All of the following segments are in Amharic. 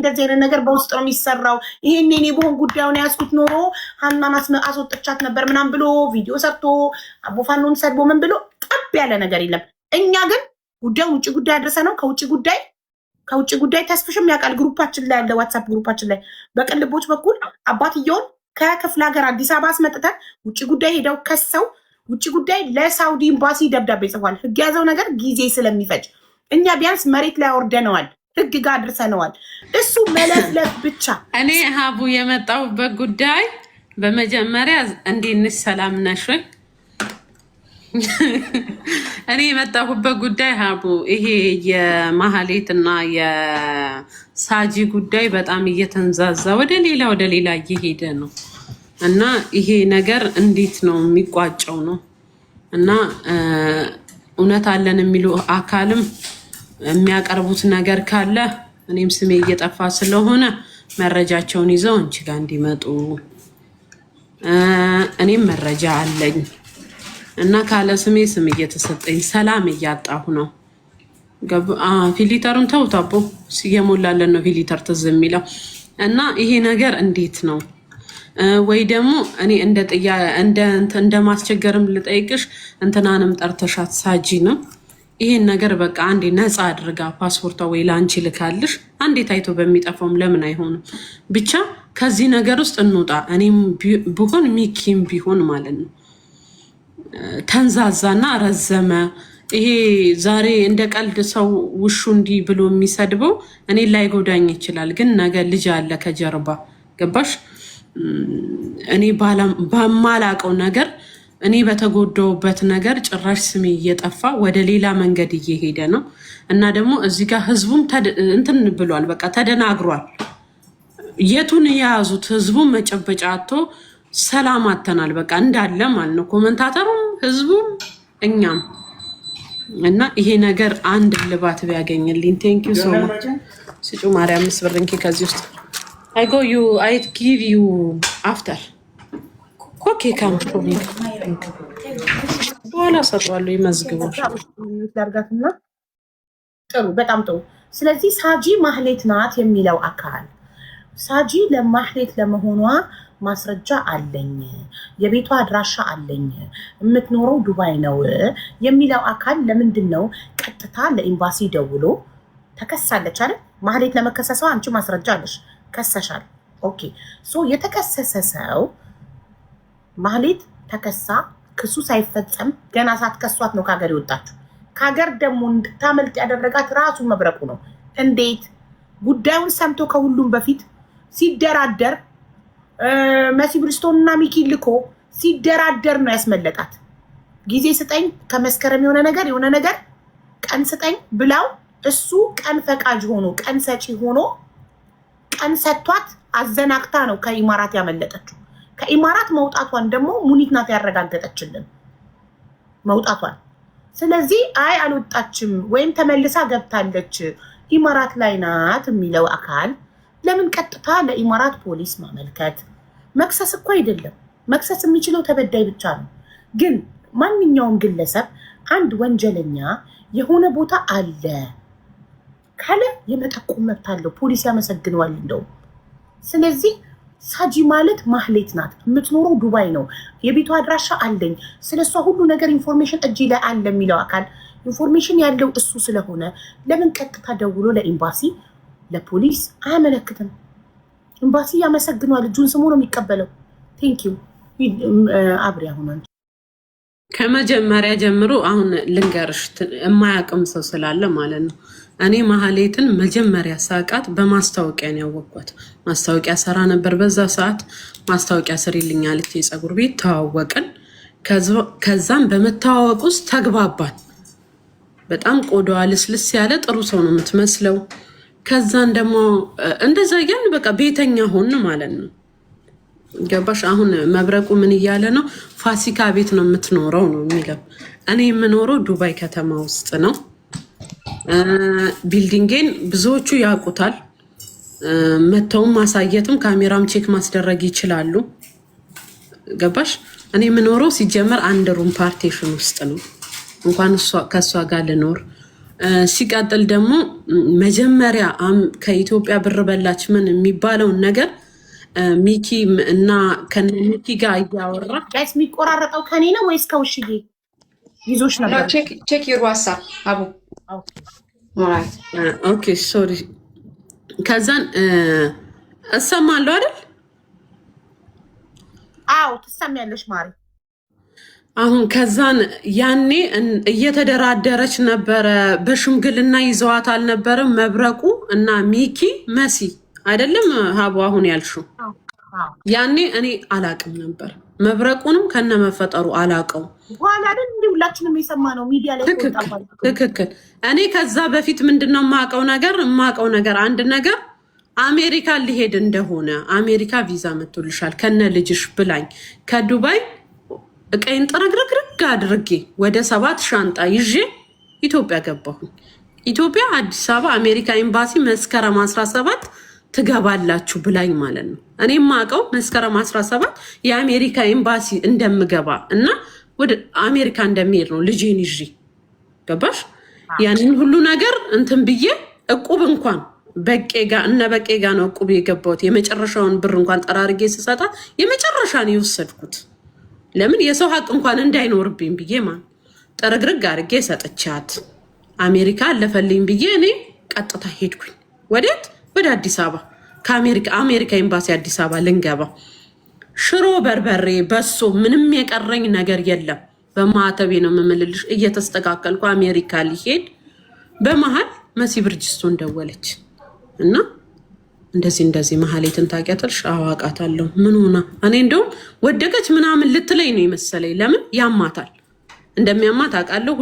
እንደዚህ አይነት ነገር በውስጥ ነው የሚሰራው። ይሄን እኔ በሆን ጉዳዩን ያስኩት ኖሮ ሀናን አስወጥቻት ነበር ምናምን ብሎ ቪዲዮ ሰርቶ አቦፋኖን ሰድቦ ምን ብሎ ጠብ ያለ ነገር የለም። እኛ ግን ጉዳዩ ውጭ ጉዳይ አድርሰ ነው ከውጭ ጉዳይ ተስፍሽም ያውቃል። ግሩፓችን ላይ ያለ ዋትሳፕ ግሩፓችን ላይ በቅልቦች በኩል አባትየውን ከክፍለ ሀገር አዲስ አበባ አስመጥተን ውጭ ጉዳይ ሄደው ከሰው ውጭ ጉዳይ ለሳውዲ ኤምባሲ ደብዳቤ ጽፏል። ህግ ያዘው ነገር ጊዜ ስለሚፈጅ እኛ ቢያንስ መሬት ላይ አወርደነዋል፣ ህግ ጋር አድርሰነዋል። እሱ መለፍለፍ ብቻ። እኔ ሀቡ የመጣሁበት ጉዳይ በመጀመሪያ እንዴት ነሽ? ሰላም ነሽ ወይ? እኔ የመጣሁበት ጉዳይ ሀቡ ይሄ የማህሌትና የሳጂ ጉዳይ በጣም እየተንዛዛ ወደ ሌላ እየሄደ ነው እና ይሄ ነገር እንዴት ነው የሚቋጨው ነው እና እውነት አለን የሚሉ አካልም የሚያቀርቡት ነገር ካለ እኔም ስሜ እየጠፋ ስለሆነ መረጃቸውን ይዘው አንቺ ጋር እንዲመጡ እኔም መረጃ አለኝ እና ካለ ስሜ ስም እየተሰጠኝ ሰላም እያጣሁ ነው። ፊሊተሩን ተውታቦ እየሞላለን ነው ፊሊተር ትዝ የሚለው እና ይሄ ነገር እንዴት ነው? ወይ ደግሞ እኔ እንደ ማስቸገርም ልጠይቅሽ እንትናንም ጠርተሻት ሳጂ ነው ይሄን ነገር በቃ አንዴ ነፃ አድርጋ ፓስፖርቷ ወይ ላንቺ ልካልሽ አንዴ ታይቶ በሚጠፋውም ለምን አይሆንም? ብቻ ከዚህ ነገር ውስጥ እንውጣ። እኔም ቢሆን ሚኪም ቢሆን ማለት ነው። ተንዛዛና ረዘመ። ይሄ ዛሬ እንደ ቀልድ ሰው ውሹ እንዲህ ብሎ የሚሰድበው እኔ ላይ ጎዳኝ ይችላል፣ ግን ነገ ልጅ አለ ከጀርባ ገባሽ? እኔ በማላቀው ነገር እኔ በተጎዳውበት ነገር ጭራሽ ስሜ እየጠፋ ወደ ሌላ መንገድ እየሄደ ነው እና ደግሞ እዚህ ጋር ህዝቡም እንትን ብሏል፣ በቃ ተደናግሯል። የቱን የያዙት ህዝቡም መጨበጫ አቶ ሰላም አተናል በቃ እንዳለ ማለት ነው። ኮመንታተሩም ህዝቡም እኛም እና ይሄ ነገር አንድ ልባት ቢያገኝልኝ ቴንኪዩ ሶ ማች። ስጩ ማርያም ምስብርንኪ ከዚህ ውስጥ I give you after. Okay, come from me. በኋላ ሰጥዋለሁ ይመዝግቡ። ጥሩ፣ በጣም ጥሩ። ስለዚህ ሳጂ ማህሌት ናት የሚለው አካል ሳጂ ለማህሌት ለመሆኗ ማስረጃ አለኝ፣ የቤቷ አድራሻ አለኝ፣ የምትኖረው ዱባይ ነው የሚለው አካል ለምንድን ነው ቀጥታ ለኤምባሲ ደውሎ ተከሳለች አይደል? ማህሌት ለመከሰሰው አንቺ ማስረጃ አለሽ፣ ከሰሻል። ኦኬ ሶ የተከሰሰ ሰው ማህሌት ተከሳ ክሱ ሳይፈጸም ገና ሳትከሷት ነው ከሀገር የወጣችሁ። ከሀገር ደግሞ እንድታመልጥ ያደረጋት ራሱ መብረቁ ነው። እንዴት? ጉዳዩን ሰምቶ ከሁሉም በፊት ሲደራደር መሲ ብሪስቶን እና ሚኪ ልኮ ሲደራደር ነው ያስመለጣት። ጊዜ ስጠኝ ከመስከረም የሆነ ነገር ቀን ስጠኝ ብላው እሱ ቀን ፈቃጅ ሆኖ ቀን ሰጪ ሆኖ ቀን ሰጥቷት አዘናግታ ነው ከኢማራት ያመለጠችው። ከኢማራት መውጣቷን ደግሞ ሙኒት ናት ያረጋገጠችልን መውጣቷን። ስለዚህ አይ አልወጣችም ወይም ተመልሳ ገብታለች ኢማራት ላይ ናት የሚለው አካል ለምን ቀጥታ ለኢማራት ፖሊስ ማመልከት? መክሰስ እኮ አይደለም። መክሰስ የሚችለው ተበዳይ ብቻ ነው። ግን ማንኛውም ግለሰብ አንድ ወንጀለኛ የሆነ ቦታ አለ ካለ የመጠቆም መብት አለው። ፖሊስ ያመሰግነዋል እንደው። ስለዚህ ሳጂ ማለት ማህሌት ናት፣ የምትኖረው ዱባይ ነው፣ የቤቷ አድራሻ አለኝ፣ ስለሷ ሁሉ ነገር ኢንፎርሜሽን እጅ ላይ አለ የሚለው አካል ኢንፎርሜሽን ያለው እሱ ስለሆነ ለምን ቀጥታ ደውሎ ለኤምባሲ ለፖሊስ አያመለክትም? ኤምባሲ ያመሰግነዋል፣ እጁን ስሙ ነው የሚቀበለው። ቴንኪዩ አብሪ። አሁን ከመጀመሪያ ጀምሮ አሁን ልንገርሽ የማያውቅም ሰው ስላለ ማለት ነው። እኔ ማህሌትን መጀመሪያ ሳቃት በማስታወቂያ ነው ያወቅኳት። ማስታወቂያ ሰራ ነበር በዛ ሰዓት። ማስታወቂያ ስሪልኝ አለች የፀጉር ቤት ተዋወቅን። ከዛም በመተዋወቅ ውስጥ ተግባባን። በጣም ቆዳዋ ልስልስ ያለ ጥሩ ሰው ነው የምትመስለው። ከዛን ደግሞ እንደዛ እያልን በቃ ቤተኛ ሆን ማለት ነው። ገባሽ? አሁን መብረቁ ምን እያለ ነው? ፋሲካ ቤት ነው የምትኖረው ነው የሚለው። እኔ የምኖረው ዱባይ ከተማ ውስጥ ነው። ቢልዲንጌን ብዙዎቹ ያውቁታል። መተውም ማሳየትም ካሜራም ቼክ ማስደረግ ይችላሉ። ገባሽ? እኔ የምኖረው ሲጀመር አንድ ሩም ፓርቴሽን ውስጥ ነው። እንኳን ከእሷ ጋር ልኖር ሲቀጥል ደግሞ መጀመሪያ ከኢትዮጵያ ብር በላች ምን የሚባለውን ነገር ሚኪ እና ከሚኪ ጋር እያወራ ጋይስ የሚቆራረጠው ከኔ ነው ወይስ ከውሽዬ ይዞሽ ነበር? ቼክ ዩር ዋትስአፕ አቡ። ኦኬ ሶሪ። ከዛን እሰማለሁ አይደል? አዎ ትሰሚያለሽ ማሪ። አሁን ከዛን ያኔ እየተደራደረች ነበረ። በሽምግልና ይዘዋት አልነበረም መብረቁ እና ሚኪ መሲ አይደለም ሀቡ አሁን ያልሽው። ያኔ እኔ አላቅም ነበር መብረቁንም ከነመፈጠሩ አላቀው። በኋላ አይደል እንዴ ሁላችንም የሰማነው ሚዲያ ላይ ተወጣጣ። ትክክል። እኔ ከዛ በፊት ምንድነው የማውቀው ነገር አንድ ነገር አሜሪካ ሊሄድ እንደሆነ አሜሪካ ቪዛ መጥቶልሻል ከነ ልጅሽ ብላኝ ከዱባይ እቀይን ጥርግርግርግ አድርጌ ወደ 7 ሻንጣ ይዤ ኢትዮጵያ ገባሁኝ። ኢትዮጵያ አዲስ አበባ አሜሪካ ኤምባሲ መስከረም 17 ትገባላችሁ ብላኝ ማለት ነው። እኔ ማቀው መስከረም 17 የአሜሪካ ኤምባሲ እንደምገባ እና ወደ አሜሪካ እንደሚሄድ ነው ልጄን ይዤ ገባሽ። ያንን ሁሉ ነገር እንትን ብዬ እቁብ እንኳን በቄጋ ነው እቁብ የገባሁት። የመጨረሻውን ብር እንኳን ጠራርጌ ስሰጣ የመጨረሻ ነው የወሰድኩት። ለምን የሰው ሀቅ እንኳን እንዳይኖርብኝ ብዬ ማለት ጥርግርግ አድርጌ ሰጥቻት አሜሪካ አለፈልኝ ብዬ እኔ ቀጥታ ሄድኩኝ። ወዴት? ወደ አዲስ አበባ ከአሜሪካ ኤምባሲ አዲስ አበባ ልንገባ። ሽሮ በርበሬ በሶ ምንም የቀረኝ ነገር የለም። በማተቤ ነው የምምልልሽ። እየተስተካከልኩ አሜሪካ ሊሄድ በመሀል መሲ ብርጅስቶን ደወለች እና እንደዚህ መሀሌትን ታውቂያታለሽ? አዋቃታለሁ። ምን ሆና? እኔ እንደውም ወደቀች ምናምን ልትለኝ ነው የመሰለኝ። ለምን ያማታል እንደሚያማት አውቃለሁ።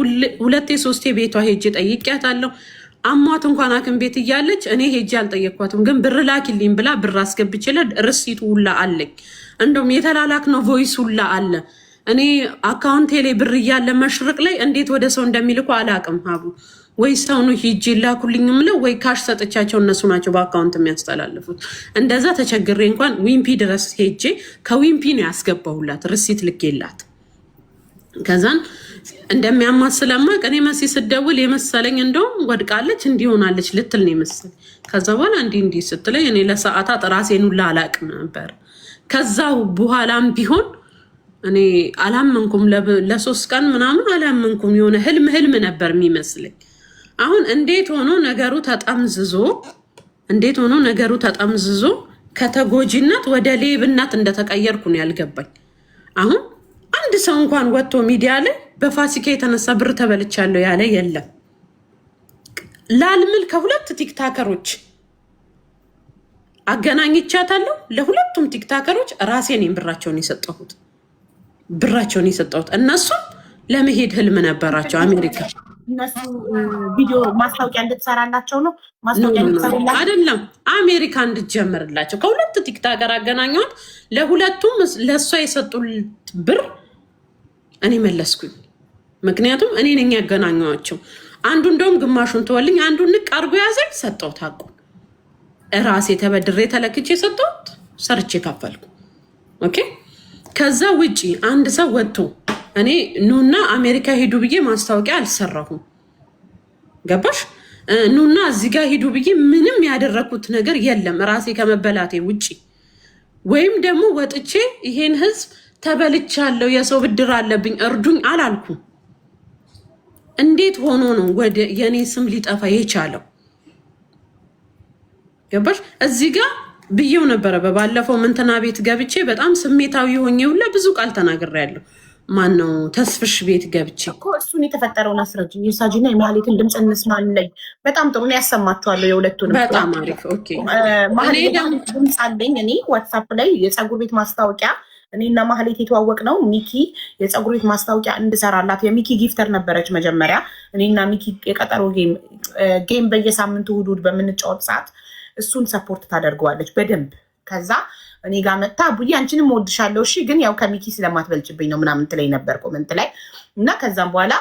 2-3 ቤቷ ሄጄ ጠይቂያታለሁ። አሟት እንኳን ሐኪም ቤት እያለች እኔ ሄጄ አልጠየኳትም። ግን ብር ላኪልኝ ብላ ብር አስገብቼላት ርሲቱ ሁላ አለኝ። እንደውም የተላላክ ነው ቮይስ ሁላ አለ። እኔ አካውንቴ ላይ ብር እያለ መሽርቅ ላይ እንዴት ወደ ሰው እንደሚልኩ አላውቅም። ሀቡ ወይ ሰው ነው ሄጄ ላኩልኝ ምለው ወይ ካሽ ሰጥቻቸው እነሱ ናቸው በአካውንት የሚያስተላልፉት። እንደዛ ተቸግሬ እንኳን ዊምፒ ድረስ ሄጄ ከዊምፒ ነው ያስገባሁላት ርሲት ልኬላት። ከዛን እንደሚያማት ስለማቅ እኔ መሲ ስደውል የመሰለኝ እንደውም ወድቃለች እንዲሆናለች ልትል ነው የመሰለኝ። ከዛ በኋላ እንዲህ ስትለኝ እኔ ለሰዓታት ራሴን ሁላ አላቅም ነበር። ከዛ በኋላም ቢሆን እኔ አላመንኩም። ለ3 ቀን ምናምን አላመንኩም። የሆነ ህልም ነበር የሚመስለኝ። አሁን እንዴት ሆኖ ነገሩ ተጠምዝዞ ከተጎጂነት ወደ ሌብነት እንደተቀየርኩ ነው ያልገባኝ። አሁን አንድ ሰው እንኳን ወጥቶ ሚዲያ ላይ በፋሲካ የተነሳ ብር ተበልቻለሁ ያለ የለም። ላልምል ከ2 ቲክታከሮች አገናኝቻታለሁ። ለሁለቱም ቲክታከሮች ራሴ ነኝ ብራቸውን የሰጠሁት። እነሱም ለመሄድ ህልም ነበራቸው አሜሪካ። እነሱ ቪዲዮ ማስታወቂያ እንድትሰራላቸው ነው አይደለም፣ አሜሪካ እንድትጀምርላቸው። ከ2 ቲክታከር አገናኘሁት። ለሁለቱም ለእሷ የሰጡት ብር እኔ መለስኩኝ። ምክንያቱም እኔ ነኝ ያገናኘኋቸው። አንዱ እንደውም ግማሹን ተወልኝ፣ አንዱ ንቅ አርጎ ያዘኝ። ሰጠሁት ሀቁን ራሴ ተበድሬ ተለክቼ ሰጠሁት። ሰርቼ ካፈልኩ። ኦኬ። ከዛ ውጪ አንድ ሰው ወጥቶ እኔ ኑና አሜሪካ ሂዱ ብዬ ማስታወቂያ አልሰራሁም። ገባሽ? ኑና እዚህ ጋር ሂዱ ብዬ ምንም ያደረኩት ነገር የለም ራሴ ከመበላቴ ውጪ። ወይም ደግሞ ወጥቼ ይሄን ህዝብ ተበልቻለሁ የሰው ብድር አለብኝ እርዱኝ አላልኩም። እንዴት ሆኖ ነው ወደ የኔ ስም ሊጠፋ የቻለው? ገባሽ? እዚህ ጋር ብዬው ነበረ በባለፈው ምንትና ቤት ገብቼ በጣም ስሜታዊ ሆኜ ሁላ ብዙ ቃል ተናግሬያለሁ። ማነው ተስፍሽ ቤት ገብቼ እኮ እሱን የተፈጠረውን አስረጅኝ። የሳጂና የማህሌትን ድምፅ እንስማለኝ። በጣም ጥሩ ነው፣ ያሰማችኋለሁ የሁለቱንም። በጣም አሪፍ። ኦኬ። ማህሌት ድምፅ አለኝ እኔ ዋትሳፕ ላይ የፀጉር ቤት ማስታወቂያ እኔና ማህሌት የተዋወቅ ነው። ሚኪ የፀጉር ቤት ማስታወቂያ እንድሰራላት የሚኪ ጊፍተር ነበረች መጀመሪያ። እኔና ሚኪ የቀጠሮ ጌም በየሳምንቱ እሑድ በምንጫወት ሰዓት እሱን ሰፖርት ታደርገዋለች በደንብ። ከዛ እኔ ጋር መጥታ ቡዬ አንቺንም እወድሻለሁ እሺ፣ ግን ያው ከሚኪ ስለማትበልጭብኝ ነው ምናምን ትለኝ ነበር ኮመንት ላይ። እና ከዛም በኋላ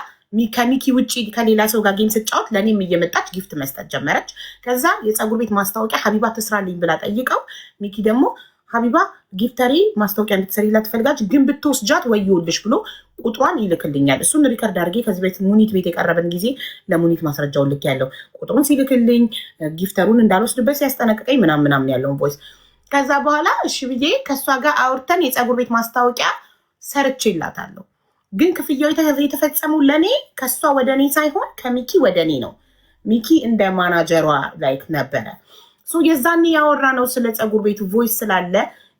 ከሚኪ ውጭ ከሌላ ሰው ጋር ጌም ስጫወት ለእኔም እየመጣች ጊፍት መስጠት ጀመረች። ከዛ የፀጉር ቤት ማስታወቂያ ሀቢባ ትስራልኝ ብላ ጠይቀው ሚኪ ደግሞ ሀቢባ ጊፍተሪ ማስታወቂያ እንድትሰሪላት ትፈልጋች፣ ግን ብትወስጃት ወዮልሽ ብሎ ቁጥሯን ይልክልኛል። እሱን ሪከርድ አድርጌ ከዚህ ቤት ሙኒት ቤት የቀረበን ጊዜ ለሙኒት ማስረጃውን ልክ ያለው ቁጥሩን ሲልክልኝ ጊፍተሩን እንዳልወስድበት ሲያስጠነቅቀኝ ምናምን ያለውን ቮይስ ከዛ በኋላ እሺ ብዬ ከእሷ ጋር አውርተን የፀጉር ቤት ማስታወቂያ ሰርቼላታለሁ። ግን ክፍያው የተፈጸመው ለእኔ ከእሷ ወደ እኔ ሳይሆን ከሚኪ ወደ እኔ ነው። ሚኪ እንደ ማናጀሯ ላይክ ነበረ። የዛኔ ያወራ ነው ስለ ፀጉር ቤቱ ቮይስ ስላለ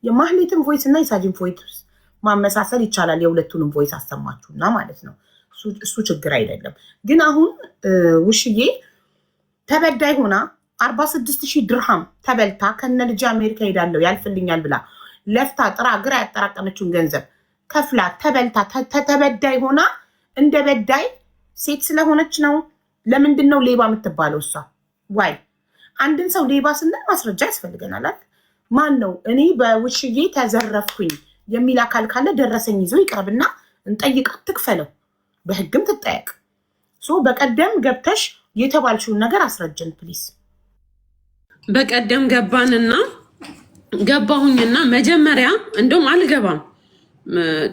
የማህሌትን ቮይስ እና የሳጂን ቮይስ ማመሳሰል ይቻላል። የሁለቱንም ቮይስ አሰማችሁና ማለት ነው። እሱ ችግር አይደለም። ግን አሁን ውሽዬ ተበዳይ ሆና 46,000 ድርሃም ተበልታ ከነ ልጅ አሜሪካ ሄዳለሁ ያልፍልኛል ብላ ለፍታ ጥራ ግራ ያጠራቀመችውን ገንዘብ ከፍላ ተበልታ ተበዳይ ሆና እንደ በዳይ ሴት ስለሆነች ነው። ለምንድን ነው ሌባ የምትባለው እሷ? ዋይ አንድን ሰው ሌባ ስንል ማስረጃ ያስፈልገናል። ማን ነው እኔ በውሽዬ ተዘረፍኩኝ የሚል አካል ካለ ደረሰኝ ይዞ ይቅረብና እንጠይቃት፣ ትክፈለው፣ በህግም ትጠየቅ። በቀደም ገብተሽ የተባልሽውን ነገር አስረጀን ፕሊስ። በቀደም ገባሁኝና መጀመሪያ እንደውም አልገባም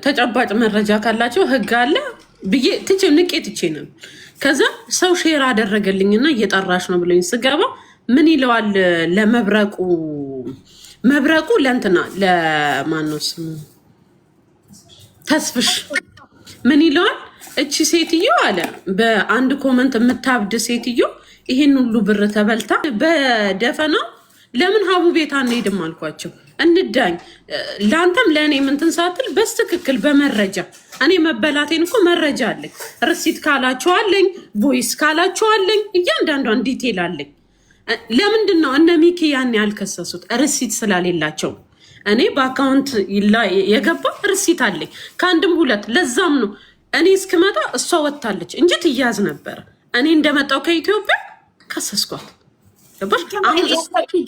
ተጨባጭ መረጃ ካላቸው ህግ አለ ብዬ ንቄ ትቼ ነው። ከዛ ሰው ሼር አደረገልኝና እየጠራሽ ነው ብለኝ ስገባ ምን ይለዋል መብረቁ ለእንትና ለማነው ስሙ ተስፍሽ ምን ይለዋል እቺ ሴትዮ አለ በአንድ ኮመንት የምታብድ ሴትዮ ይሄን ሁሉ ብር ተበልታ በደፈናው ለምን ሀቡ ቤት አንሄድም አልኳቸው። እንዳኝ ለአንተም ለእኔ ምንትን ሳትል በስትክክል በመረጃ እኔ መበላቴን እኮ መረጃ አለኝ። ርሲት ካላቸዋለኝ፣ ቮይስ ካላቸዋለኝ፣ እያንዳንዷን ዲቴል አለኝ። ለምንድን ነው እነ ሚኪ ያን ያልከሰሱት? ርሲት ስላሌላቸው። እኔ በአካውንት የገባ ርሲት አለኝ ከአንድም ሁለት። ለዛም ነው እኔ እስክመጣ እሷ ወጥታለች እንጂ ትያዝ ነበር። እኔ እንደመጣው ከኢትዮጵያ ከሰስኳት።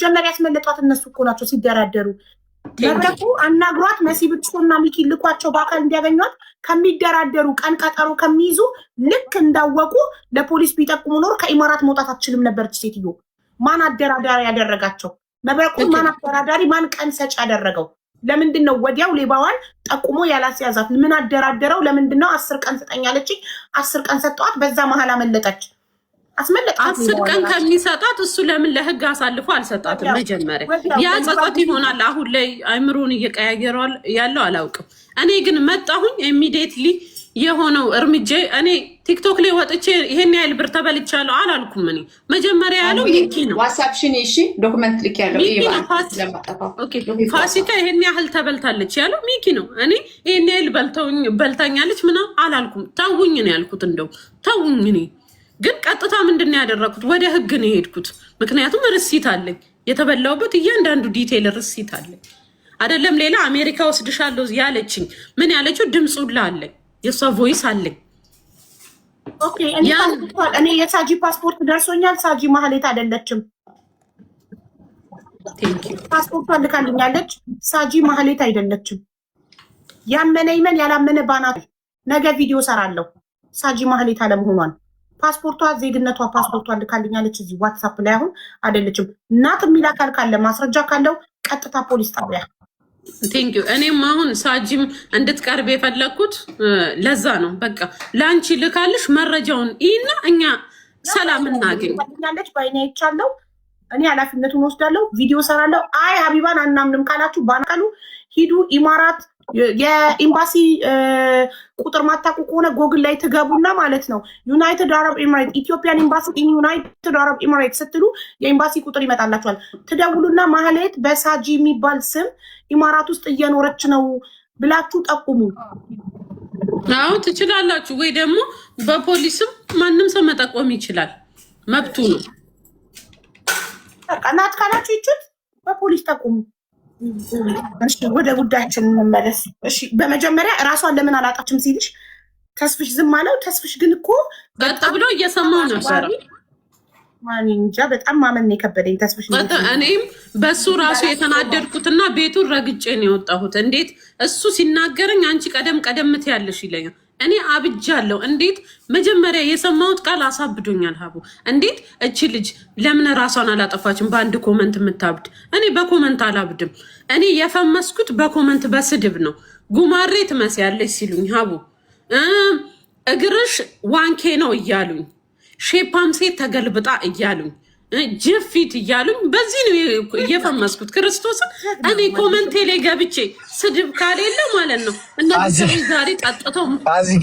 ጀመር ያስመለጧት እነሱ እኮ ናቸው ሲደራደሩ። መብረቁ አናግሯት መሲ ብትሆና ሚኪ ልኳቸው በአካል እንዲያገኟት ከሚደራደሩ ቀን ቀጠሮ ከሚይዙ ልክ እንዳወቁ ለፖሊስ ቢጠቁሙ ኖር ከኢማራት መውጣት አትችልም ነበረች ሴትዮ። ማን አደራዳሪ ያደረጋቸው? መብረቁ ማን አደራዳሪ ማን ቀን ሰጭ ያደረገው? ለምንድን ነው ወዲያው ሌባዋን ጠቁሞ ያላስያዛት? ምን አደራደረው? ለምንድን ነው 10 ቀን ስጠኛለች? 10 ቀን ሰጠዋት። በዛ መሀል አመለጠች። 10 ቀን ከሚሰጣት እሱ ለምን ለህግ አሳልፎ አልሰጣትም? መጀመሪያ ያ ጸጸት ይሆናል። አሁን ላይ አይምሮን እየቀያየረ ያለው አላውቅም። እኔ ግን መጣሁኝ ኢሚዲየትሊ የሆነው እርምጃ እኔ ቲክቶክ ላይ ወጥቼ ይሄን ያህል ብር ተበልቻለሁ አላልኩም። እኔ መጀመሪያ ያለው ሚኪ ነው። ዋትስአፕሽን እሺ ዶክመንት ልክ ያለው ፋሲካ ይሄን ያህል ተበልታለች ያለው ሚኪ ነው። እኔ ይሄን ያህል በልታኛለች ምናምን አላልኩም። ተውኝ ነው ያልኩት። እንደው ተውኝ። እኔ ግን ቀጥታ ምንድን ነው ያደረኩት? ወደ ህግ ነው የሄድኩት። ምክንያቱም ርሲት አለኝ፣ የተበላውበት እያንዳንዱ ዲቴይል ርሲት አለኝ። አይደለም ሌላ አሜሪካ ወስድሻለሁ ያለችኝ ምን ያለችው ድምፁላ አለኝ፣ የእሷ ቮይስ አለኝ። እኔ የሳጂ ፓስፖርት ደርሶኛል። ሳጂ ማህሌት አይደለችም። ፓስፖርቷን ልካልኛለች። ሳጂ ማህሌት አይደለችም። ያመነ ይመን ያላመነ ባናት። ነገ ቪዲዮ ሰራለሁ ሳጂ ማህሌት አለመሆኗን። ፓስፖርቷ ዜግነቷ ፓስፖርቷን ልካልኛለች። እዚህ ዋትሳፕ ላይ አሁን አይደለችም። እናት የሚል አካል ካለ ማስረጃ ካለው ቀጥታ ፖሊስ ጣቢያ። ቴንኪዩ። እኔም አሁን ሳጂም እንድትቀርብ የፈለግኩት ለዛ ነው። በቃ ለአንቺ ልካልሽ መረጃውን ይህና እኛ ሰላም እናገኝ ያለች በአይኔ አይቻለሁ። እኔ ኃላፊነቱን ወስዳለሁ። ቪዲዮ ሰራለሁ። አይ ሀቢባን አናምንም ካላችሁ ባናቀሉ ሂዱ ኢማራት የኤምባሲ ቁጥር ማታውቁ ከሆነ ጎግል ላይ ትገቡና ማለት ነው ዩናይትድ አረብ ኤሚሬት ኢትዮጵያን ኤምባሲ ኢን ዩናይትድ አረብ ኤሚሬት ስትሉ የኤምባሲ ቁጥር ይመጣላችኋል። ትደውሉና ማህሌት በሳጂ የሚባል ስም ኢማራት ውስጥ እየኖረች ነው ብላችሁ ጠቁሙ። አዎ ትችላላችሁ። ወይ ደግሞ በፖሊስም ማንም ሰው መጠቆም ይችላል፣ መብቱ ነው። ናት ካላችሁ ይችት በፖሊስ ጠቁሙ። እሺ ወደ ጉዳያችን እንመለስ። እሺ በመጀመሪያ እራሷን ለምን አላጣችም ሲልሽ ተስፍሽ ዝም አለው። ተስፍሽ ግን እኮ ቀጥ ብሎ እየሰማው ነበር። ማን እንጃ በጣም ማመን የከበደኝ ተስፍሽ። እኔም በሱ ራሱ የተናደድኩትና ቤቱን ረግጬ ነው የወጣሁት። እንዴት እሱ ሲናገረኝ አንቺ ቀደም ትያለሽ ይለኛል። እኔ አብጃለሁ። እንዴት መጀመሪያ የሰማሁት ቃል አሳብዶኛል። ሀቡ እንዴት እቺ ልጅ ለምን ራሷን አላጠፋችም? በአንድ ኮመንት የምታብድ እኔ በኮመንት አላብድም። እኔ የፈመስኩት በኮመንት በስድብ ነው። ጉማሬ ትመስያለች ሲሉኝ፣ ሀቡ እግርሽ ዋንኬ ነው እያሉኝ፣ ሼፓም ሴት ተገልብጣ እያሉኝ፣ ጅፊት እያሉኝ በዚህ ነው እየፈመስኩት ክርስቶስን። እኔ ኮመንቴ ላይ ገብቼ ስድብ ካሌለ ማለት ነው እነዚህ ዛሬ ጠጥተው ከዚህ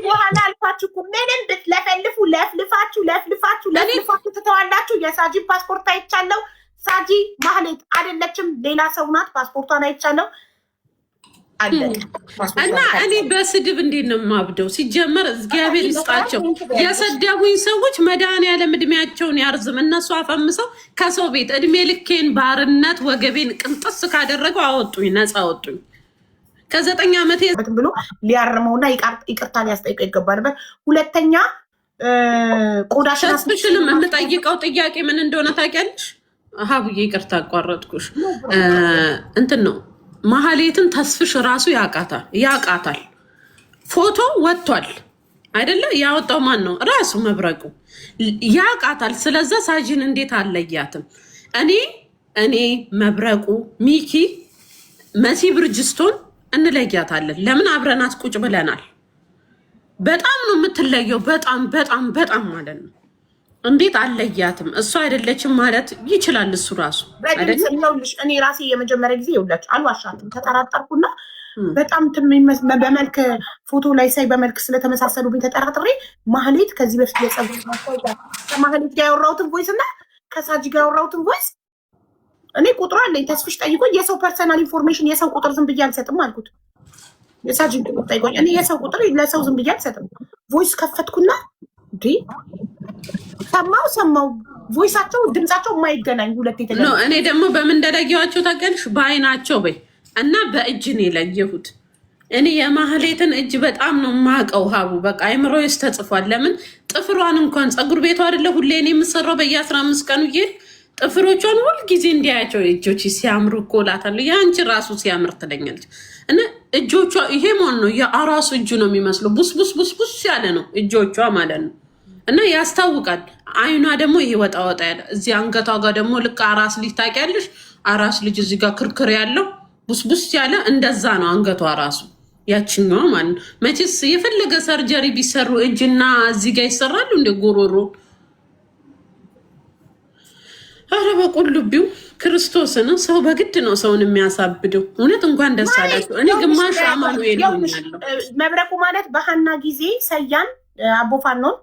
በኋላ አልኳችሁ እኮ ምንም ብትለፈልፉ ለፍልፋችሁ ትተዋላችሁ። የሳጂን ፓስፖርት አይቻለው። ሳጂ ማህሌት አይደለችም ሌላ ሰው ናት። ፓስፖርቷን አይቻለው እና እኔ በስድብ እንዴት ነው የማብደው? ሲጀመር እግዚአብሔር ይስጣቸው የሰደቡኝ ሰዎች መድኃኒዓለም እድሜያቸውን ያርዝም። እነሱ አፈምሰው ከሰው ቤት እድሜ ልኬን ባርነት ወገቤን ቅንጥስ ካደረገው አወጡኝ፣ ነፃ አወጡኝ። ከ9 ዓመቴ ብሎ ሊያርመውና ይቅርታ ሊያስጠይቀው ይገባ ነበር። ሁለተኛ ቆዳሽንም የምጠይቀው ጥያቄ ምን እንደሆነ ታውቂያለሽ? ሀቡዬ ይቅርታ አቋረጥኩሽ። እንትን ነው ማህሌትን ተስፍሽ ራሱ ያቃታል። ፎቶ ወጥቷል አይደለ? ያወጣው ማን ነው? ራሱ መብረቁ ያቃታል። ስለዛ ሳጂን እንዴት አለያትም? እኔ መብረቁ፣ ሚኪ፣ መሲ ብርጅስቶን እንለያታለን። ለምን አብረናት ቁጭ ብለናል። በጣም ነው የምትለየው። በጣም ማለት ነው። እንዴት አለያትም? እሱ አይደለችም ማለት ይችላል እሱ ራሱ አይደለሽ። እኔ ራሴ የመጀመሪያ ጊዜ ይውላችሁ አልዋሻትም፣ ተጠራጠርኩና በጣም በመልክ ፎቶ ላይ ሳይ በመልክ ስለተመሳሰሉብኝ ተጠራጥሬ ማህሌት ከዚህ በፊት የጸጉር ማስታወቂያ ከማህሌት ጋር ያወራሁትን ቮይስ እና ከሳጂ ጋር ያወራሁትን ቮይስ እኔ ቁጥሩ አለኝ። ተስፍሽ ጠይቆኝ የሰው ፐርሰናል ኢንፎርሜሽን የሰው ቁጥር ዝም ብዬ አልሰጥም አልኩት። የሳጂን ቁጥር ጠይቆኝ እኔ የሰው ቁጥር ለሰው ዝም ብዬ አልሰጥም። ቮይስ ከፈትኩና እንዴ ሰማው ቮይሳቸው ድምጻቸው የማይገናኝ ሁለት የተለያዩ። እኔ ደግሞ በምን እንደለየኋቸው ታውቂያለሽ? በአይናቸው በይ እና በእጅ ነው የለየሁት። እኔ የማህሌትን እጅ በጣም ነው የማውቀው ሀቡ። በቃ አይምሮ ውስጥ ተጽፏል። ለምን ጥፍሯን እንኳን ፀጉር ቤቷ አይደለ ሁሌ እኔ የምሰራው በየ15 ቀኑ እየሄድኩ ጥፍሮቿን ሁልጊዜ እንዲያያቸው እጆች ሲያምሩ እኮ እላታለሁ። የአንቺ ራሱ ሲያምር ትለኛለች። እና እጆቿ ይሄ ማን ነው የአራሱ እጁ ነው የሚመስለው። ቡስ ያለ ነው እጆቿ ማለት ነው። እና ያስታውቃል። አይኗ ደግሞ ይሄ ወጣ ያለ እዚህ አንገቷ ጋር ደግሞ ልክ አራስ ልጅ ታውቂያለሽ? አራስ ልጅ እዚህ ጋር ክርክር ያለው ቡስ ያለ እንደዛ ነው አንገቷ ራሱ ያችኛዋ ማለት ነው። መቼስ የፈለገ ሰርጀሪ ቢሰሩ እጅና እዚህ ጋር ይሰራሉ እንደ ጎሮሮ። ኧረ በቁልቢው ክርስቶስን ሰው በግድ ነው ሰውን የሚያሳብደው። እውነት እንኳን ደስ አላቸው። እኔ ግማሽ አማኑኤል ሆኛለሁ። መብረቁ ማለት በሀና ጊዜ ሰያን አቦፋኖን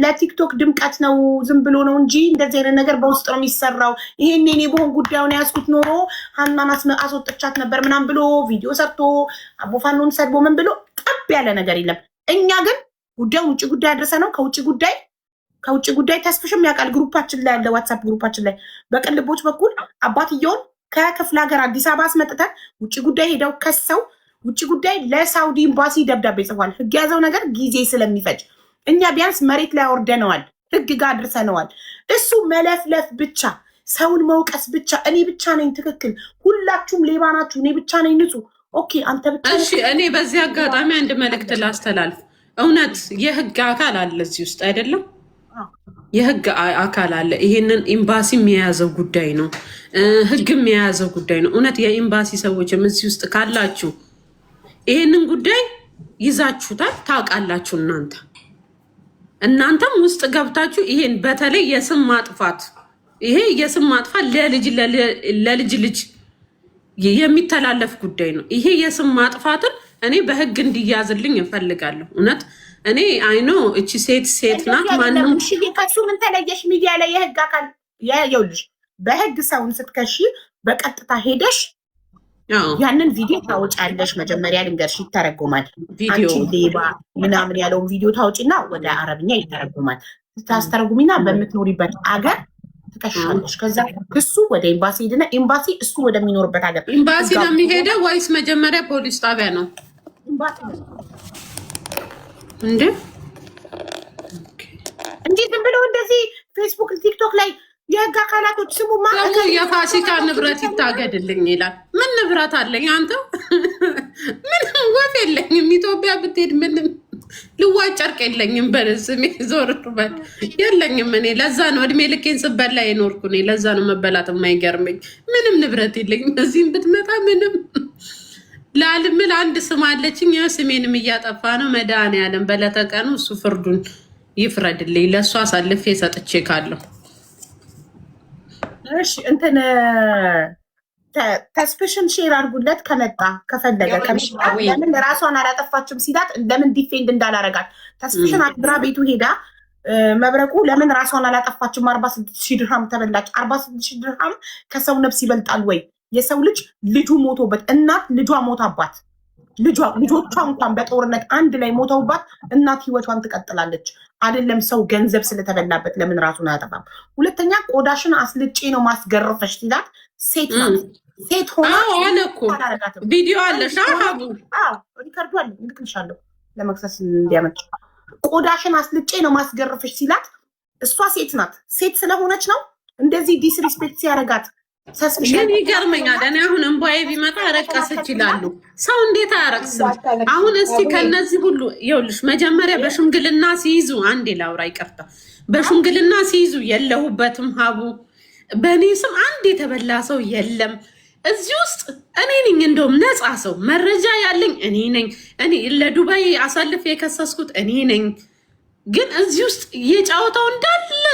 ለቲክቶክ ድምቀት ነው፣ ዝም ብሎ ነው እንጂ እንደዚህ አይነት ነገር በውስጥ ነው የሚሰራው። ይሄን እኔ በሆን ጉዳዩን ያስኩት ኖሮ ሀናን አስወጥቻት ነበር ምናምን ብሎ ቪዲዮ ሰርቶ አቦፋኖን ሰድቦ ምን ብሎ ጠብ ያለ ነገር የለም። እኛ ግን ጉዳዩን ውጭ ጉዳይ አድርሰ ነው ከውጭ ጉዳይ ተስፍሽም ያውቃል። ግሩፓችን ላይ ያለ ዋትሳፕ ግሩፓችን ላይ በቅልቦች በኩል አባትየውን ከክፍለ ሀገር አዲስ አበባ አስመጥተን ውጭ ጉዳይ ሄደው ከሰው ውጭ ጉዳይ ለሳውዲ ኤምባሲ ደብዳቤ ጽፏል። ህግ ያዘው ነገር ጊዜ ስለሚፈጅ እኛ ቢያንስ መሬት ላይ አወርደነዋል፣ ህግ ጋር አድርሰነዋል። እሱ መለፍለፍ ብቻ፣ ሰውን መውቀስ ብቻ። እኔ ብቻ ነኝ ትክክል፣ ሁላችሁም ሌባ ናችሁ፣ እኔ ብቻ ነኝ ንጹህ። ኦኬ አንተ ብቻ። እሺ እኔ በዚህ አጋጣሚ አንድ መልእክት ላስተላልፍ። እውነት የህግ አካል አለ እዚህ ውስጥ አይደለም? የህግ አካል አለ። ይሄንን ኤምባሲም የያዘው ጉዳይ ነው፣ ህግም የያዘው ጉዳይ ነው። እውነት የኤምባሲ ሰዎችም እዚህ ውስጥ ካላችሁ ይሄንን ጉዳይ ይዛችሁታል፣ ታውቃላችሁ። እናንተም ውስጥ ገብታችሁ ይሄን በተለይ የስም ማጥፋት ለልጅ ልጅ የሚተላለፍ ጉዳይ ነው። ይሄ የስም ማጥፋትን እኔ በህግ እንዲያዝልኝ እፈልጋለሁ። እውነት እኔ አይኖ እቺ ሴት ናት። ማንም ከሱ ምን ተለየሽ? ሚዲያ ላይ የህግ አካል ያየውልሽ። በህግ ሰውን ስትከሺ በቀጥታ ሄደሽ ያንን ቪዲዮ ታወጫለሽ። መጀመሪያ ልንገርሽ ይተረጎማል። አንቺ ሌባ ምናምን ያለውን ቪዲዮ ታወጪና ወደ አረብኛ ይተረጎማል። ታስተረጉሚና በምትኖሪበት አገር ትከሻለሽ። ከዛ እሱ ወደ ኤምባሲ ሄድና ኤምባሲ እሱ ወደሚኖርበት ሀገር ኤምባሲ ነው የሚሄደው ወይስ መጀመሪያ ፖሊስ ጣቢያ ነው? እንዴ እንዴ ዝም ብሎ እንደዚህ ፌስቡክ ቲክቶክ ላይ የህግ አካል አካላቶች ስሙማ ደግሞ የፋሲካ ንብረት ይታገድልኝ ይላል። ምን ንብረት አለኝ አንተ? ምንም ወፍ የለኝም። ኢትዮጵያ ብትሄድ ምንም ልዋጭ ጨርቅ የለኝም። በስሜ ዞር በል የለኝም። እኔ ለዛ ነው እድሜ ልኬን ስበላ የኖርኩ። እኔ ለዛ ነው መበላት የማይገርመኝ። ምንም ንብረት የለኝም። እዚህም ብትመጣ ምንም ላልምል አንድ ስም አለችኝ። ስሜንም እያጠፋ ነው። መድኃኒዓለም በለተቀኑ እሱ ፍርዱን ይፍረድልኝ። ለእሱ አሳልፌ ሰጥቼ ካለሁ እሺ እንትን ተስፍሽን ሼር አድርጉለት ከመጣ ከፈለገ ለምን ራሷን አላጠፋችም ሲላት ለምን ዲፌንድ እንዳላረጋት ተስፍሽን አድራ ቤቱ ሄዳ መብረቁ ለምን ራሷን አላጠፋችም 46,000 ድርሃም ተበላች 46,000 ድርሃም ከሰው ነፍስ ይበልጣል ወይ የሰው ልጁ ሞቶበት እናት ልጇ ሞታባት ልጆቿ እንኳን በጦርነት አንድ ላይ ሞተውባት እናት ህይወቷን ትቀጥላለች አይደለም ሰው ገንዘብ ስለተበላበት ለምን ራሱን አያጠፋም ሁለተኛ ቆዳሽን አስልጬ ነው ማስገረፈሽ ሲላት ሴት ናት ሴት ሆና አለ እኮ ቪዲዮ አለሽ አሃቡ ሪከርዱ አለ ልክልሻለሁ ለመክሰስ እንዲያመጣ ቆዳሽን አስልጬ ነው ማስገረፈሽ ሲላት እሷ ሴት ናት ሴት ስለሆነች ነው እንደዚህ ዲስሪስፔክት ሲያረጋት ግን ይገርመኛል። እኔ አሁን እንባዬ ቢመጣ አረቀሰች ይላሉ። ሰው እንዴት አያረቅስም? አሁን እስቲ ከነዚህ ሁሉ ይኸውልሽ መጀመሪያ በሽምግልና ሲይዙ አንዴ ላውራ ይቅርታ፣ በሽምግልና ሲይዙ የለሁበትም ሀቡ በእኔ ስም አንድ የተበላ ሰው የለም። እዚህ ውስጥ እኔ ነኝ እንደውም ነፃ ሰው መረጃ ያለኝ እኔ ነኝ። እኔ ለዱባይ አሳልፍ የከሰስኩት እኔ ነኝ። ግን እዚህ ውስጥ የጫወታው እንዳለ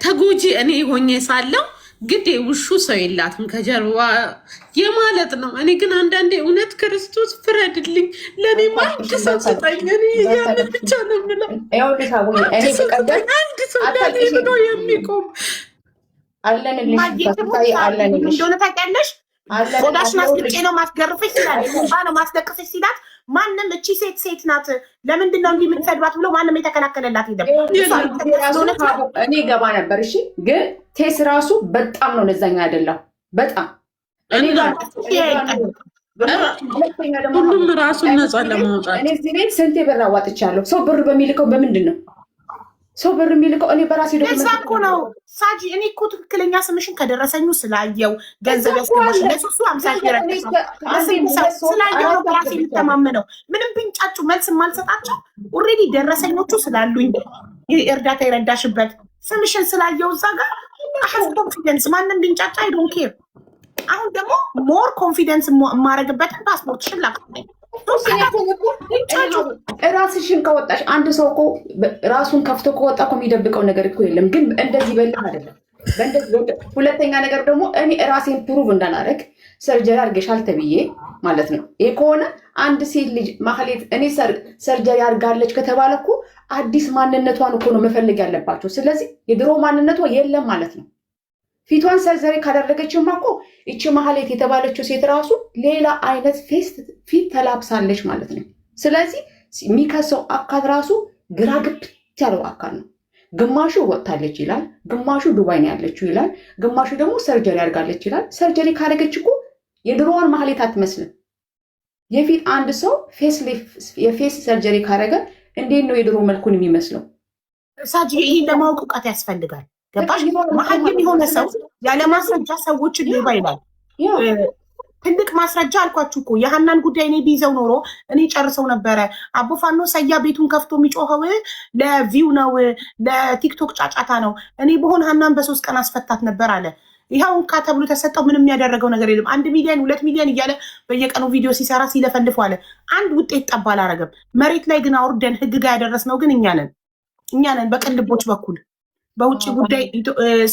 ተጎጂ እኔ ሆኜ ሳለው ግዴ ውሹ ሰው የላትም ከጀርባ የማለት ነው። እኔ ግን አንዳንዴ እውነት ክርስቶስ ፍረድልኝ፣ ለእኔ አንድ ሰው ስጠኝ። እኔ ያንን ብቻ ነው የምለው። አንድ ሰው ለእኔ ብሎ የሚቆም እንደሆነ ታውቂያለሽ። ቆዳሽን አስልጬ ነው ማስገርፈሽ ሲላት ነው ማስለቅሰሽ ሲላት ማንም እቺ ሴት ናት ለምንድን ነው እንዲህ የምትሰድባት ብሎ ማንም የተከላከለላት የለም። እኔ ገባ ነበር። እሺ ግን ቴስ ራሱ በጣም ነው ለዛኛ አይደለም በጣም ሁሉም ራሱን ነፃ ለማውጣት እኔ እዚህ ቤት ስንቴ ብር አዋጥቻለሁ። ሰው ብር በሚልከው በምንድን ነው ሰው ብር የሚልከው? እኔ በራሴ ዶክመንት እኮ ነው ሳጂ። እኔ እኮ ትክክለኛ ስምሽን ከደረሰኙ ስላየው ገንዘብ ያስገባሽ ለሱሱ 50 ስላየው ነው በራሴ የምተማመነው። ምንም ቢንጫጩ መልስ የማልሰጣቸው ኦልሬዲ ደረሰኞቹ ስላሉኝ እርዳታ የረዳሽበት ስምሽን ስላየው እዛ ጋር ኮንፊደንስ ማንም ቢንጫጫ አይ ዶንት ኬር። አሁን ደግሞ ሞር ኮንፊደንስ የማረግበትን ፓስፖርት ሽላክ ራስሽን ከወጣሽ አንድ ሰው እኮ ራሱን ከፍቶ ከወጣ እኮ የሚደብቀው ነገር እኮ የለም። ግን እንደዚህ በልህ አይደለም። ሁለተኛ ነገር ደግሞ እኔ ራሴን ፕሩቭ እንዳላረግ ሰርጀሪ አድርገሻል ተብዬ ማለት ነው። ይሄ ከሆነ አንድ ሴት ልጅ ማህሌት እኔ ሰርጀሪ አድርጋለች ከተባለ እኮ አዲስ ማንነቷን እኮ ነው መፈለግ ያለባቸው። ስለዚህ የድሮ ማንነቷ የለም ማለት ነው። ፊቷን ሰርጀሪ ካደረገችማ እኮ ይቺ ማህሌት የተባለችው ሴት ራሱ ሌላ አይነት ፊት ተላብሳለች ማለት ነው። ስለዚህ የሚከሰው አካል ራሱ ግራ ግብት ያለው አካል ነው። ግማሹ ወጥታለች ይላል፣ ግማሹ ዱባይ ነው ያለችው ይላል፣ ግማሹ ደግሞ ሰርጀሪ አድርጋለች ይላል። ሰርጀሪ ካደረገች እኮ የድሮዋን ማህሌት አትመስልም። የፊት አንድ ሰው የፌስ ሰርጀሪ ካደረገ እንዴት ነው የድሮ መልኩን የሚመስለው? ሳጂ ይህን ለማወቅ እውቀት ያስፈልጋል። ገባሽ? መሀልም የሆነ ሰው ያለ ማስረጃ ሰዎችን ሌባ ይላል። ትልቅ ማስረጃ አልኳችሁ እኮ የሀናን ጉዳይ እኔ ቢይዘው ኖሮ እኔ ጨርሰው ነበረ። አቦፋኖ ሰያ ቤቱን ከፍቶ የሚጮኸው ለቪው ነው፣ ለቲክቶክ ጫጫታ ነው። እኔ በሆን ሀናን በ3 ቀን አስፈታት ነበር አለ። ይኸው እንካ ተብሎ ተሰጠው። ምንም ያደረገው ነገር የለም። 1 ሚሊዮን 2 ሚሊዮን እያለ በየቀኑ ቪዲዮ ሲሰራ ሲለፈልፉ አለ። አንድ ውጤት ጠባ አላረገም። መሬት ላይ ግን አውርደን ህግ ጋር ያደረስነው ግን እኛ ነን። በቅልቦች በኩል በውጭ ጉዳይ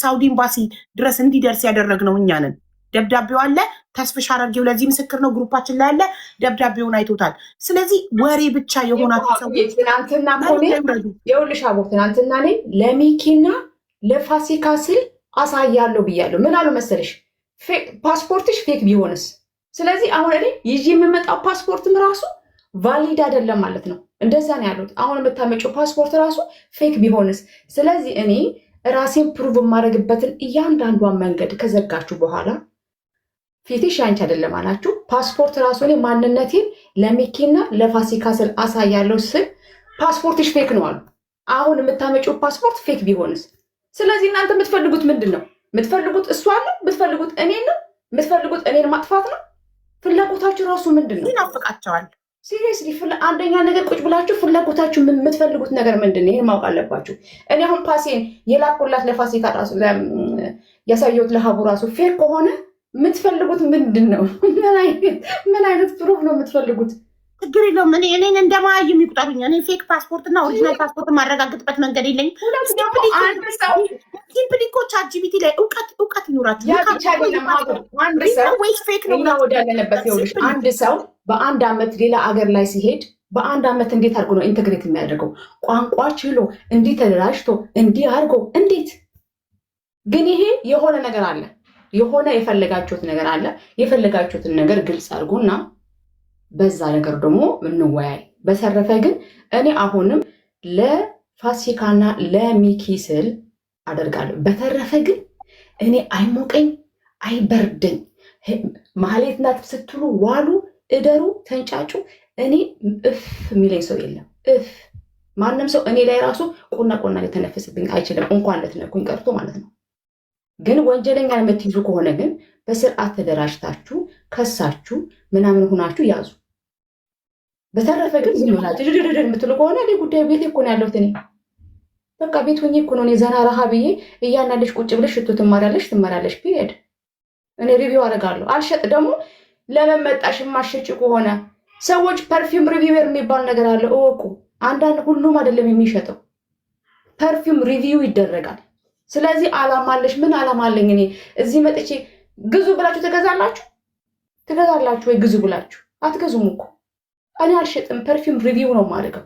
ሳውዲ ኤምባሲ ድረስ እንዲደርስ ያደረግነው እኛ ነን። ደብዳቤው አለ። ተስፍሽ አረርጌው ለዚህ ምስክር ነው። ግሩፓችን ላይ አለ። ደብዳቤውን አይቶታል። ስለዚህ ወሬ ብቻ የሆናችሁ ሰዎች ትናንትና ይኸውልሽ አቦ ትናንትና እኔ ለሚኪና ለፋሲካ ስል አሳያለሁ ብያለሁ። ምን አሉ መሰለሽ ፓስፖርትሽ ፌክ ቢሆንስ? ስለዚህ አሁን እኔ ይዤ የምመጣው ፓስፖርትም ራሱ ቫሊድ አይደለም ማለት ነው። እንደዛ ነው ያሉት። አሁን የምታመጪው ፓስፖርት ራሱ ፌክ ቢሆንስ? ስለዚህ እኔ ራሴን ፕሩቭ የማደርግበትን እያንዳንዷን መንገድ ከዘጋችሁ በኋላ ፊትሽ ያንቺ አይደለም አላችሁ። ፓስፖርት ራሱ እኔ ማንነቴን ለሚኪና ለፋሲካ ስል አሳያለሁ ስል ፓስፖርትሽ ፌክ ነው አሉ። አሁን የምታመጪው ፓስፖርት ፌክ ቢሆንስ? ስለዚህ እናንተ የምትፈልጉት ምንድን ነው? የምትፈልጉት እሷ ነው፣ የምትፈልጉት እኔን ነው፣ የምትፈልጉት እኔን ማጥፋት ነው። ፍላጎታችሁ ራሱ ምንድን ነው? ይናፍቃቸዋል። ሲሪየስሊ አንደኛ ነገር ቁጭ ብላችሁ ፍላጎታችሁ የምትፈልጉት ነገር ምንድን ነው? ይህን ማወቅ አለባችሁ። እኔ አሁን ፓሴን የላኩላት ለፋሲካ ራሱ ያሳየሁት ለሀቡ ራሱ ፌክ ከሆነ የምትፈልጉት ምንድን ነው? ምን አይነት ፕሩፍ ነው የምትፈልጉት? ችግር የለውም። እኔን እንደማያዩ የሚቁጠሩኝ። እኔ ፌክ ፓስፖርት እና ኦሪጂናል ፓስፖርት የማረጋግጥበት መንገድ የለኝም። ሲምፕሊ እኮ ቻትጂፒቲ ላይ እውቀት ይኖራችሁ። ወይስ ፌክ ነው ወዳለንበት ይኸውልሽ፣ አንድ ሰው በአንድ ዓመት ሌላ አገር ላይ ሲሄድ በአንድ ዓመት እንዴት አድርጎ ነው ኢንተግሬት የሚያደርገው? ቋንቋ ችሎ እንዲህ ተደራጅቶ እንዲህ አድርጎ እንዴት? ግን ይሄ የሆነ ነገር አለ፣ የሆነ የፈለጋችሁት ነገር አለ። የፈለጋችሁትን ነገር ግልጽ አድርጎና በዛ ነገር ደግሞ እንወያይ። በተረፈ ግን እኔ አሁንም ለፋሲካና ለሚኪ ስል አደርጋለሁ። በተረፈ ግን እኔ አይሞቀኝ አይበርደኝ። ማህሌት ናት ስትሉ ዋሉ፣ እደሩ፣ ተንጫጩ። እኔ እፍ የሚለኝ ሰው የለም። እፍ ማንም ሰው እኔ ላይ ራሱ ቆና ሊተነፍስብኝ አይችልም፣ እንኳን ልትነኩኝ ቀርቶ ማለት ነው። ግን ወንጀለኛ የምትይዙ ከሆነ ግን በስርዓት ተደራጅታችሁ ከሳችሁ ምናምን ሆናችሁ ያዙ። በተረፈ ግን ዝም ብላችሁ ድድድድ የምትሉ ከሆነ እኔ ጉዳይ ቤቴ እኮ ነው ያለሁት። እኔ በቃ ቤት ሆኜ እኮ ነው እኔ ዘና ረሃ ብዬ እያንዳንድሽ ቁጭ ብለሽ ሽቶ ትማሪያለሽ ፒሪየድ። እኔ ሪቪው አደርጋለሁ። አልሸጥ ደግሞ ለመመጣሽ የማሸጭ ከሆነ ሰዎች ፐርፊውም ሪቪውር የሚባል ነገር አለ እወቁ። አንዳንድ ሁሉም አይደለም የሚሸጠው፣ ፐርፊውም ሪቪው ይደረጋል። ስለዚህ አላማለሽ ምን አላማለኝ እኔ እዚህ መጥቼ ግዙ ብላችሁ ትገዛላችሁ ወይ? ግዙ ብላችሁ አትገዙም እኮ። እኔ አልሸጥም፣ ፐርፊውም ሪቪው ነው የማደርገው።